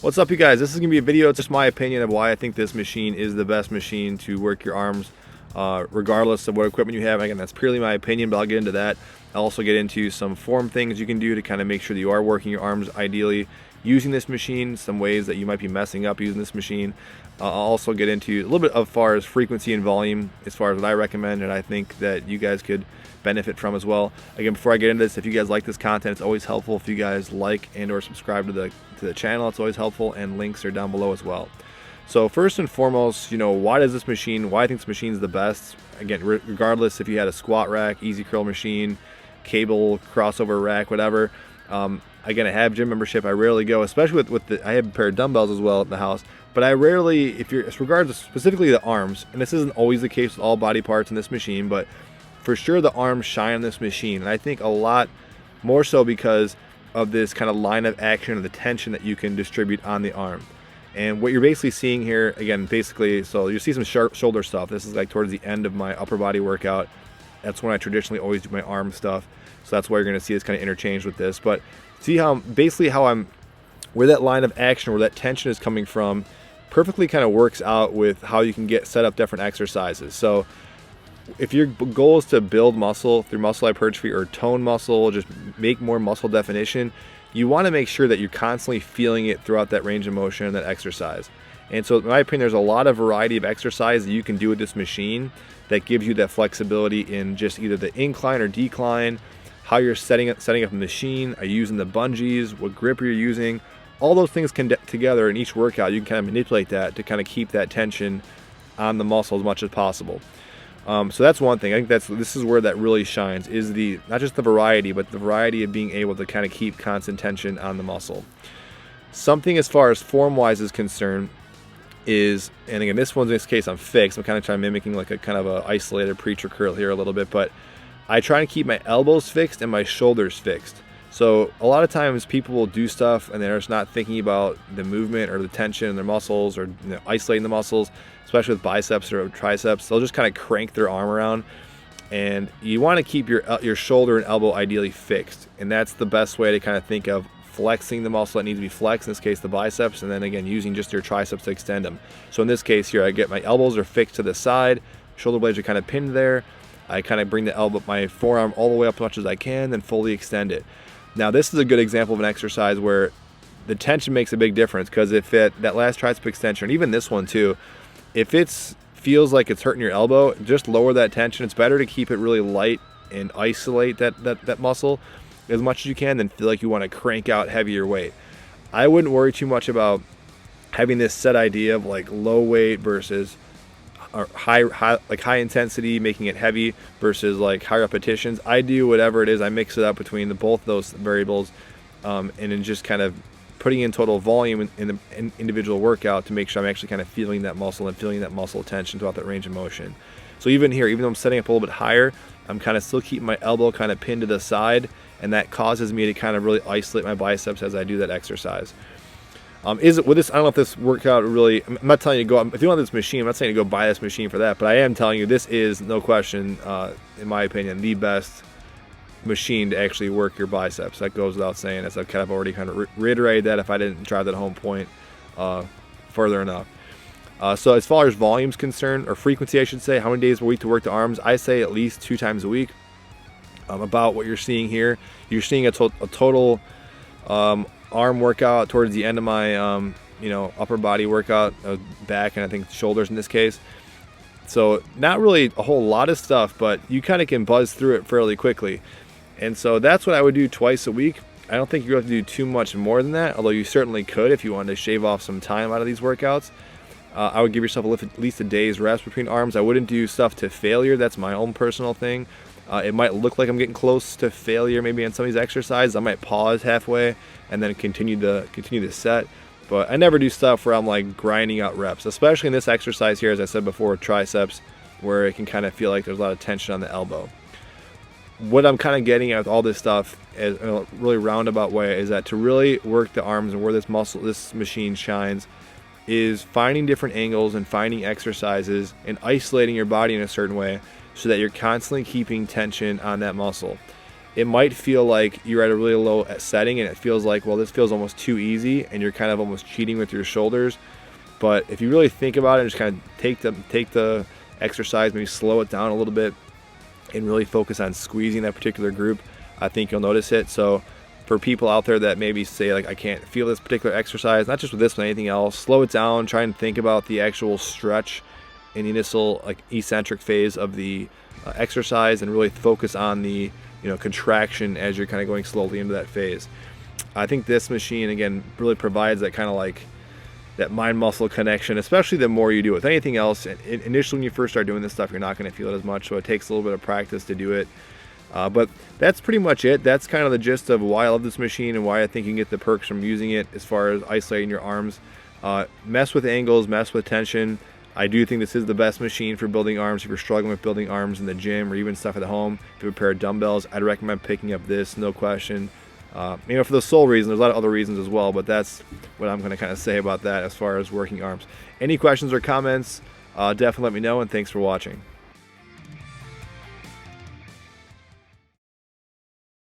What's up, you guys? This is going to be a video. It's just my opinion of why I think this machine is the best machine to work your arms, regardless of what equipment you have. Again, that's purely my opinion, but I'll get into that. I'll also get into some form things you can do to kind of make sure that you are working your arms ideally using this machine, some ways that you might be messing up using this machine. I'll also get into a little bit as far as frequency and volume, as far as what I recommend and I think that you guys could benefit from as well. Again, before I get into this, if you guys like this content, it's always helpful if you guys like and or subscribe to the channel. It's always helpful, and links are down below as well. So first and foremost, why I think this machine is the best. Again, regardless if you had a squat rack, easy curl machine, cable, crossover rack, whatever. Again, I have gym membership. I rarely go, especially I have a pair of dumbbells as well at the house, but I rarely, as regards specifically the arms, and this isn't always the case with all body parts in this machine, but for sure the arms shine on this machine, and I think a lot more so because of this kind of line of action and the tension that you can distribute on the arm. And what you're basically seeing here, again, so you see some shoulder stuff. This is like towards the end of my upper body workout. That's when I traditionally always do my arm stuff. So that's why you're going to see this kind of interchange with this. But see how where that line of action, where that tension is coming from, perfectly kind of works out with how you can set up different exercises. So if your goal is to build muscle through muscle hypertrophy or tone muscle, just make more muscle definition, you want to make sure that you're constantly feeling it throughout that range of motion and that exercise. And so in my opinion, there's a lot of variety of exercise that you can do with this machine that gives you that flexibility in just either the incline or decline, how you're setting up the machine, are you using the bungees, what grip you're using. All those things together in each workout, you can kind of manipulate that to kind of keep that tension on the muscle as much as possible. So that's one thing. I think this is where that really shines, is not just the variety, but the variety of being able to kind of keep constant tension on the muscle. Something as far as form-wise is concerned is, and again, this case I'm fixed. I'm kind of trying mimicking like a kind of a isolated preacher curl here a little bit, but I try to keep my elbows fixed and my shoulders fixed. So a lot of times people will do stuff and they're just not thinking about the movement or the tension in their muscles, or isolating the muscles, especially with biceps or triceps. They'll just kind of crank their arm around, and you want to keep your shoulder and elbow ideally fixed, and that's the best way to kind of think of flexing the muscle that needs to be flexed, in this case the biceps, and then again using just your triceps to extend them. So in this case here, I get my elbows are fixed to the side, shoulder blades are kind of pinned there. I kind of bring my forearm all the way up as much as I can, then fully extend it. Now this is a good example of an exercise where the tension makes a big difference, because if that last tricep extension, even this one too, if it feels like it's hurting your elbow, just lower that tension. It's better to keep it really light and isolate that muscle as much as you can than feel like you want to crank out heavier weight. I wouldn't worry too much about having this set idea of like low weight versus high intensity, making it heavy versus like high repetitions. I do whatever it is. I mix it up between both those variables, and then just kind of putting in total volume in the individual workout to make sure I'm actually kind of feeling that muscle and feeling that muscle tension throughout that range of motion. So even here, even though I'm setting up a little bit higher, I'm kind of still keeping my elbow kind of pinned to the side, and that causes me to kind of really isolate my biceps as I do that exercise. I don't know if this workout really, I'm not telling you to go, if you want this machine, I'm not saying to go buy this machine for that, but I am telling you this is, no question, in my opinion, the best machine to actually work your biceps. That goes without saying, as I've kind of already kind of reiterated that if I didn't drive that home point further enough. So as far as volume's concerned, or frequency I should say, how many days a week to work the arms, I say at least 2 times a week. About what you're seeing here, you're seeing a total arm workout towards the end of my upper body workout, back and I think shoulders in this case. So not really a whole lot of stuff, but you kind of can buzz through it fairly quickly. And so that's what I would do twice a week. I don't think you have to do too much more than that, although you certainly could if you wanted to shave off some time out of these workouts. I would give yourself at least a day's rest between arms. I wouldn't do stuff to failure. That's my own personal thing. It might look like I'm getting close to failure maybe on some of these exercises. I might pause halfway and then continue the set. But I never do stuff where I'm like grinding out reps, especially in this exercise here, as I said before, triceps, where it can kind of feel like there's a lot of tension on the elbow. What I'm kind of getting at with all this stuff in a really roundabout way is that to really work the arms and where this machine shines is finding different angles and finding exercises and isolating your body in a certain way so that you're constantly keeping tension on that muscle. it might feel like you're at a really low setting and it feels like, well, this feels almost too easy and you're kind of almost cheating with your shoulders. But if you really think about it and just kind of take the exercise, maybe slow it down a little bit and really focus on squeezing that particular group, I think you'll notice it. So for people out there that maybe say like, I can't feel this particular exercise, not just with this but anything else, slow it down, try and think about the actual stretch in the initial like eccentric phase of the exercise, and really focus on the contraction as you're kind of going slowly into that phase. I think this machine again really provides that kind of like that mind muscle connection, especially the more you do it. With anything else, initially when you first start doing this stuff, you're not going to feel it as much, so it takes a little bit of practice to do it. But that's pretty much it. That's kind of the gist of why I love this machine and why I think you can get the perks from using it as far as isolating your arms. Mess with angles, mess with tension. I do think this is the best machine for building arms. If you're struggling with building arms in the gym or even stuff at home, if you have a pair of dumbbells, I'd recommend picking up this, no question. For the sole reason. There's a lot of other reasons as well, but that's what I'm going to kind of say about that as far as working arms. Any questions or comments, definitely let me know, and thanks for watching.